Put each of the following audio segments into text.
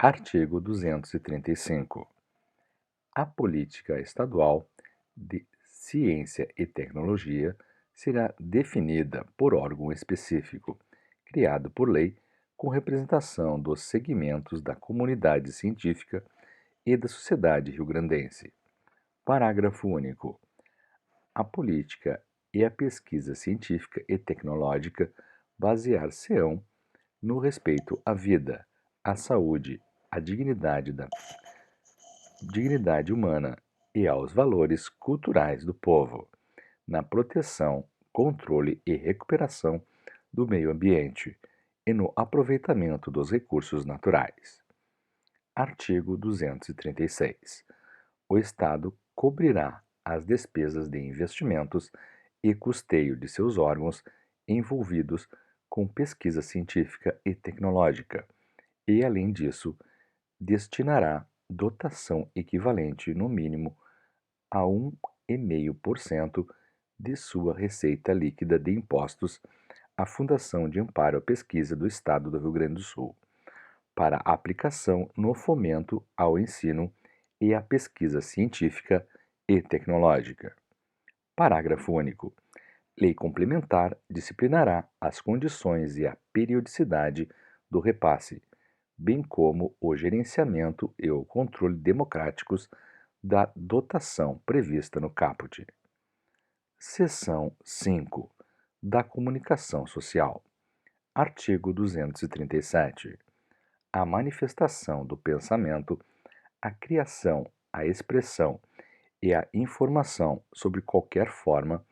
Artigo 235. A política estadual de ciência e tecnologia será definida por órgão específico, criado por lei, com representação dos segmentos da comunidade científica e da sociedade rio-grandense. Parágrafo único. A política e a pesquisa científica e tecnológica basear-se-ão no respeito à vida, à saúde, à dignidade humana e aos valores culturais do povo, na proteção, controle e recuperação do meio ambiente e no aproveitamento dos recursos naturais. Artigo 236. O Estado cobrirá as despesas de investimentos e custeio de seus órgãos envolvidos com pesquisa científica e tecnológica, e, além disso, destinará dotação equivalente, no mínimo, a 1,5% de sua receita líquida de impostos à Fundação de Amparo à Pesquisa do Estado do Rio Grande do Sul, para aplicação no fomento ao ensino e à pesquisa científica e tecnológica. Parágrafo único. Lei complementar disciplinará as condições e a periodicidade do repasse, bem como o gerenciamento e o controle democráticos da dotação prevista no caput. Seção 5. Da comunicação social. Artigo 237. A manifestação do pensamento, a criação, a expressão e a informação sobre qualquer forma,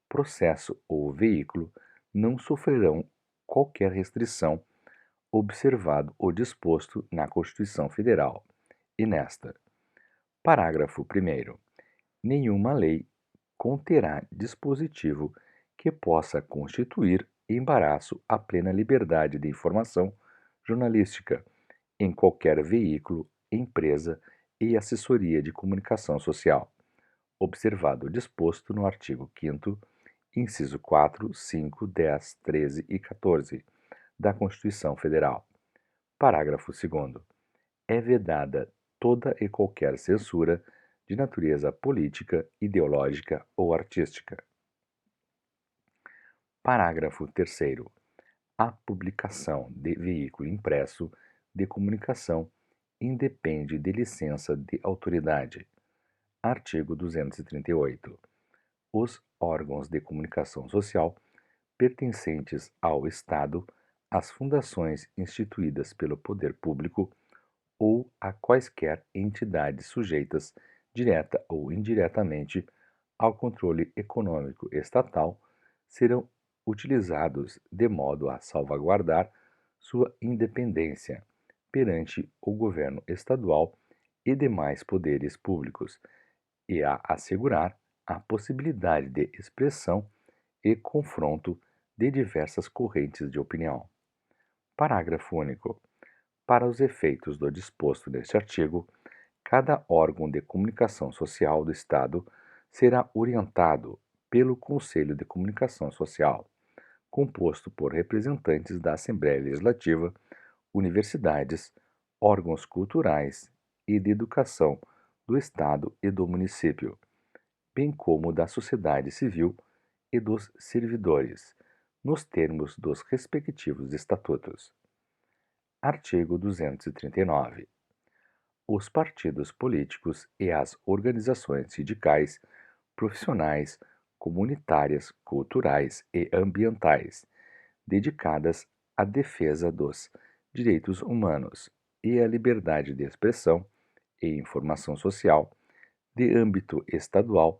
processo ou veículo não sofrerão qualquer restrição, observado o disposto na Constituição Federal e nesta. Parágrafo 1º. Nenhuma lei conterá dispositivo que possa constituir embaraço à plena liberdade de informação jornalística em qualquer veículo, empresa e assessoria de comunicação social, observado o disposto no artigo 5º, inciso 4, 5, 10, 13 e 14 da Constituição Federal. Parágrafo 2º. É vedada toda e qualquer censura de natureza política, ideológica ou artística. Parágrafo 3º. A publicação de veículo impresso de comunicação independe de licença de autoridade. Artigo 238. Os órgãos de comunicação social pertencentes ao Estado, às fundações instituídas pelo poder público ou a quaisquer entidades sujeitas, direta ou indiretamente, ao controle econômico estatal, serão utilizados de modo a salvaguardar sua independência perante o governo estadual e demais poderes públicos, e a assegurar a possibilidade de expressão e confronto de diversas correntes de opinião. Parágrafo único. Para os efeitos do disposto neste artigo, cada órgão de comunicação social do Estado será orientado pelo Conselho de Comunicação Social, composto por representantes da Assembleia Legislativa, universidades, órgãos culturais e de educação do Estado e do município, bem como da sociedade civil e dos servidores, nos termos dos respectivos estatutos. Artigo 239. Os partidos políticos e as organizações sindicais, profissionais, comunitárias, culturais e ambientais, dedicadas à defesa dos direitos humanos e à liberdade de expressão e informação social, de âmbito estadual,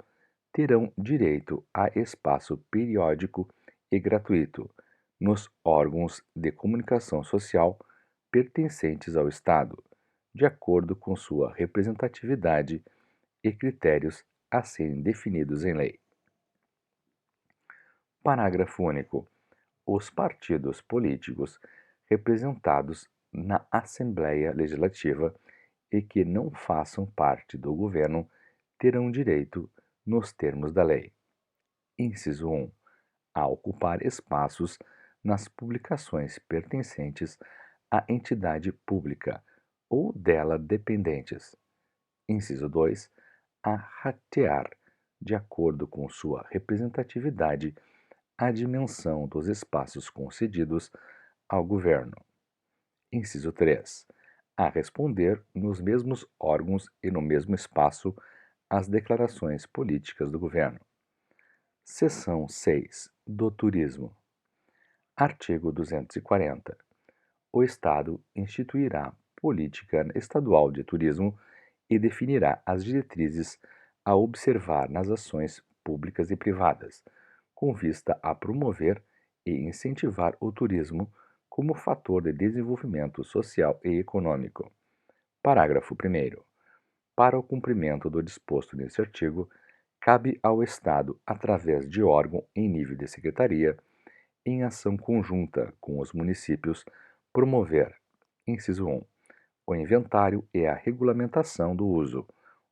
terão direito a espaço periódico e gratuito nos órgãos de comunicação social pertencentes ao Estado, de acordo com sua representatividade e critérios a serem definidos em lei. Parágrafo único. Os partidos políticos representados na Assembleia Legislativa e que não façam parte do governo terão direito, nos termos da lei. Inciso 1. A ocupar espaços nas publicações pertencentes à entidade pública ou dela dependentes. Inciso 2. A ratear, de acordo com sua representatividade, a dimensão dos espaços concedidos ao governo. Inciso 3. A responder nos mesmos órgãos e no mesmo espaço às declarações políticas do governo. Seção 6. Do turismo. Artigo 240. O Estado instituirá política estadual de turismo e definirá as diretrizes a observar nas ações públicas e privadas, com vista a promover e incentivar o turismo como fator de desenvolvimento social e econômico. Parágrafo 1º. Para o cumprimento do disposto neste artigo, cabe ao Estado, através de órgão em nível de secretaria, em ação conjunta com os municípios, promover: inciso 1. O inventário e a regulamentação do uso,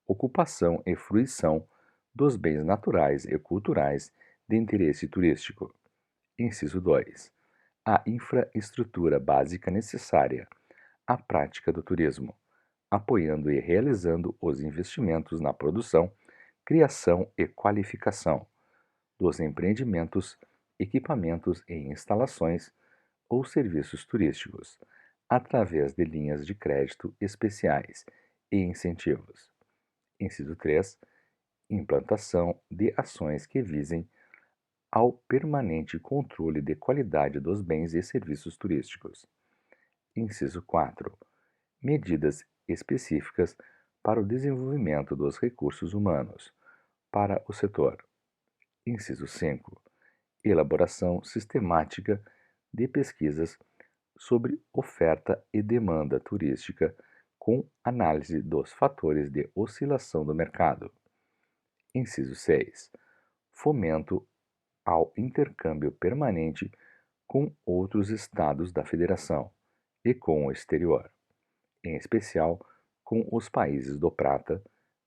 ocupação e fruição dos bens naturais e culturais de interesse turístico. Inciso 2. A infraestrutura básica necessária à prática do turismo, apoiando e realizando os investimentos na produção, criação e qualificação dos empreendimentos, equipamentos e instalações ou serviços turísticos, através de linhas de crédito especiais e incentivos. Inciso 3. Implantação de ações que visem ao permanente controle de qualidade dos bens e serviços turísticos. Inciso 4. Medidas específicas para o desenvolvimento dos recursos humanos para o setor. Inciso 5. Elaboração sistemática de pesquisas sobre oferta e demanda turística com análise dos fatores de oscilação do mercado. Inciso 6. Fomento ao intercâmbio permanente com outros estados da Federação e com o exterior, em especial com os países do Prata,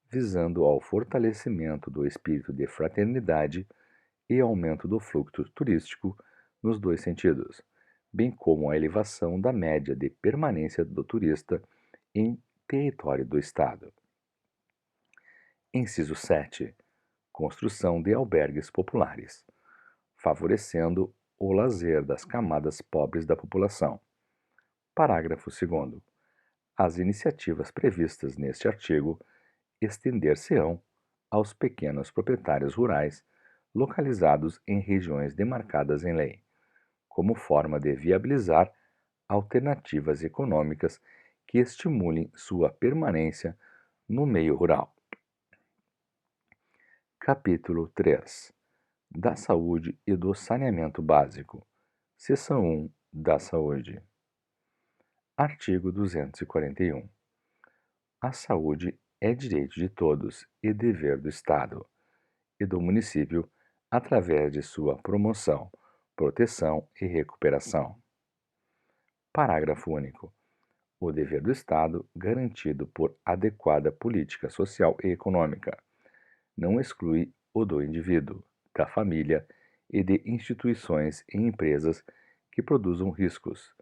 visando ao fortalecimento do espírito de fraternidade e aumento do fluxo turístico nos dois sentidos, bem como a elevação da média de permanência do turista em território do Estado. Inciso 7. Construção de albergues populares, favorecendo o lazer das camadas pobres da população. Parágrafo 2º. As iniciativas previstas neste artigo estender-se-ão aos pequenos proprietários rurais localizados em regiões demarcadas em lei, como forma de viabilizar alternativas econômicas que estimulem sua permanência no meio rural. Capítulo 3. Da saúde e do saneamento básico. Seção 1. Da saúde. Artigo 241. A saúde é direito de todos e dever do Estado e do município através de sua promoção, proteção e recuperação. Parágrafo único. O dever do Estado, garantido por adequada política social e econômica, não exclui o do indivíduo, da família e de instituições e empresas que produzam riscos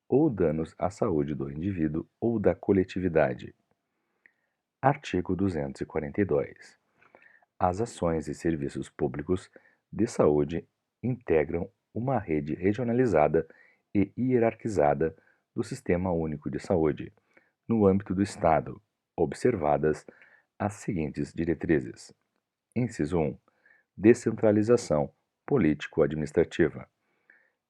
ou danos à saúde do indivíduo ou da coletividade. Artigo 242. As ações e serviços públicos de saúde integram uma rede regionalizada e hierarquizada do Sistema Único de Saúde, no âmbito do Estado, observadas as seguintes diretrizes. Inciso 1. Descentralização político-administrativa,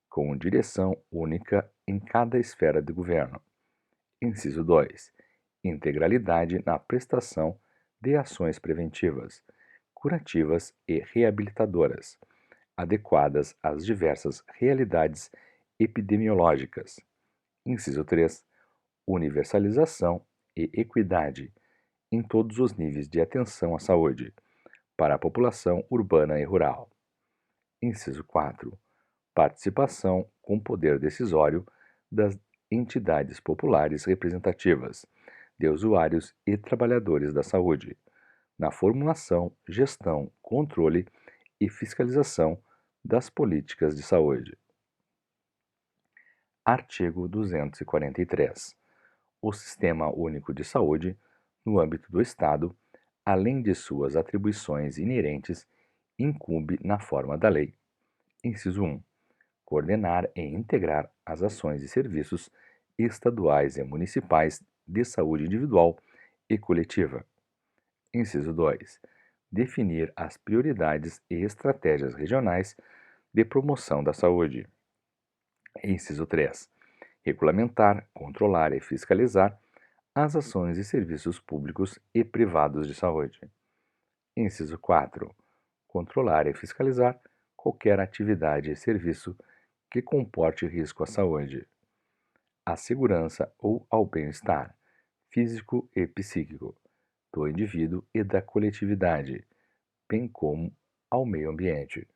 com direção única em cada esfera de governo. Inciso 2. Integralidade na prestação de ações preventivas, curativas e reabilitadoras, adequadas às diversas realidades epidemiológicas. Inciso 3. Universalização e equidade em todos os níveis de atenção à saúde, para a população urbana e rural. Inciso 4. Participação com poder decisório das entidades populares representativas, de usuários e trabalhadores da saúde, na formulação, gestão, controle e fiscalização das políticas de saúde. Artigo 243. O Sistema Único de Saúde, no âmbito do Estado, além de suas atribuições inerentes, incumbe na forma da lei. Inciso 1. Coordenar e integrar as ações e serviços estaduais e municipais de saúde individual e coletiva. Inciso 2. Definir as prioridades e estratégias regionais de promoção da saúde. Inciso 3. Regulamentar, controlar e fiscalizar as ações e serviços públicos e privados de saúde. Inciso 4. Controlar e fiscalizar qualquer atividade e serviço que comporte risco à saúde, à segurança ou ao bem-estar físico e psíquico do indivíduo e da coletividade, bem como ao meio ambiente.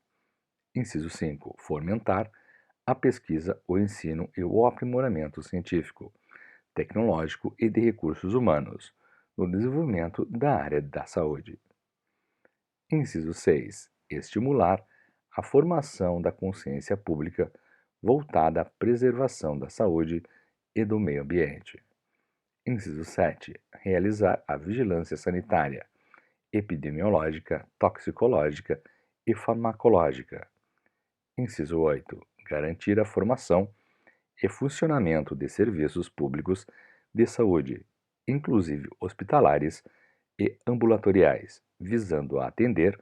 Inciso 5. Fomentar a pesquisa, o ensino e o aprimoramento científico, tecnológico e de recursos humanos no desenvolvimento da área da saúde. Inciso 6. Estimular a formação da consciência pública voltada à preservação da saúde e do meio ambiente. Inciso 7. Realizar a vigilância sanitária, epidemiológica, toxicológica e farmacológica. Inciso 8. Garantir a formação e funcionamento de serviços públicos de saúde, inclusive hospitalares e ambulatoriais, visando a atender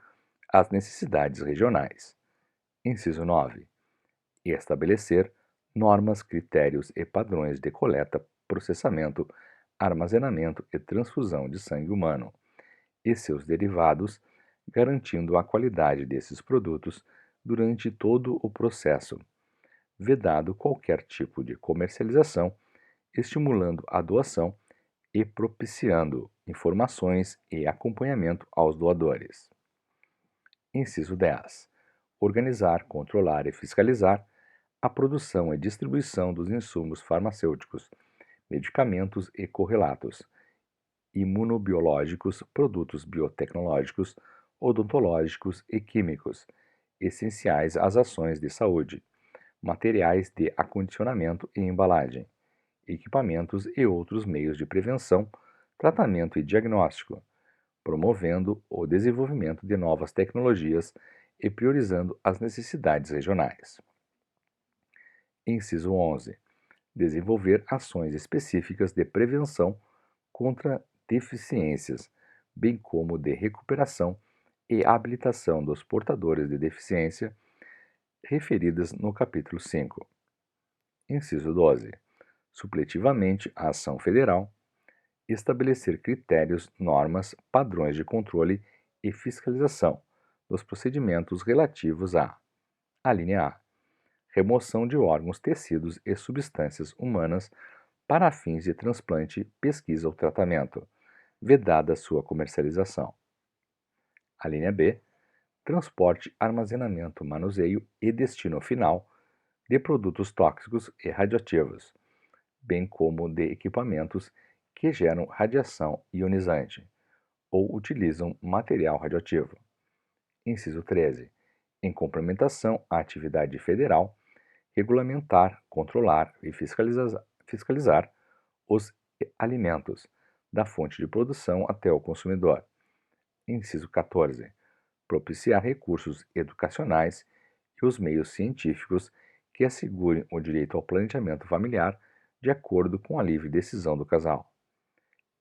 às necessidades regionais. Inciso 9. Estabelecer normas, critérios e padrões de coleta, processamento, armazenamento e transfusão de sangue humano e seus derivados, garantindo a qualidade desses produtos durante todo o processo, vedado qualquer tipo de comercialização, estimulando a doação e propiciando informações e acompanhamento aos doadores. Inciso 10. Organizar, controlar e fiscalizar a produção e distribuição dos insumos farmacêuticos, medicamentos e correlatos, imunobiológicos, produtos biotecnológicos, odontológicos e químicos, essenciais às ações de saúde, materiais de acondicionamento e embalagem, equipamentos e outros meios de prevenção, tratamento e diagnóstico, promovendo o desenvolvimento de novas tecnologias e priorizando as necessidades regionais. Inciso 11. Desenvolver ações específicas de prevenção contra deficiências, bem como de recuperação e habilitação dos portadores de deficiência referidas no capítulo 5. Inciso 12. Supletivamente à ação federal, estabelecer critérios, normas, padrões de controle e fiscalização dos procedimentos relativos a linha A. Remoção de órgãos, tecidos e substâncias humanas para fins de transplante, pesquisa ou tratamento, vedada sua comercialização. A linha B. Transporte, armazenamento, manuseio e destino final de produtos tóxicos e radioativos, bem como de equipamentos que geram radiação ionizante ou utilizam material radioativo. Inciso 13. Em complementação à atividade federal, regulamentar, controlar e fiscalizar os alimentos, da fonte de produção até o consumidor. Inciso 14. Propiciar recursos educacionais e os meios científicos que assegurem o direito ao planejamento familiar de acordo com a livre decisão do casal.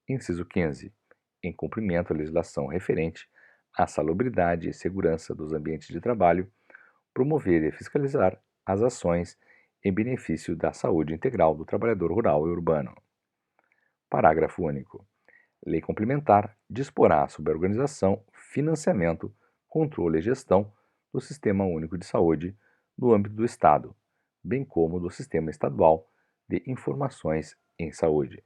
Inciso 15. Em cumprimento à legislação referente à salubridade e segurança dos ambientes de trabalho, promover e fiscalizar as ações em benefício da saúde integral do trabalhador rural e urbano. Parágrafo único. Lei complementar disporá sobre a organização, financiamento, controle e gestão do Sistema Único de Saúde no âmbito do Estado, bem como do Sistema Estadual de Informações em Saúde,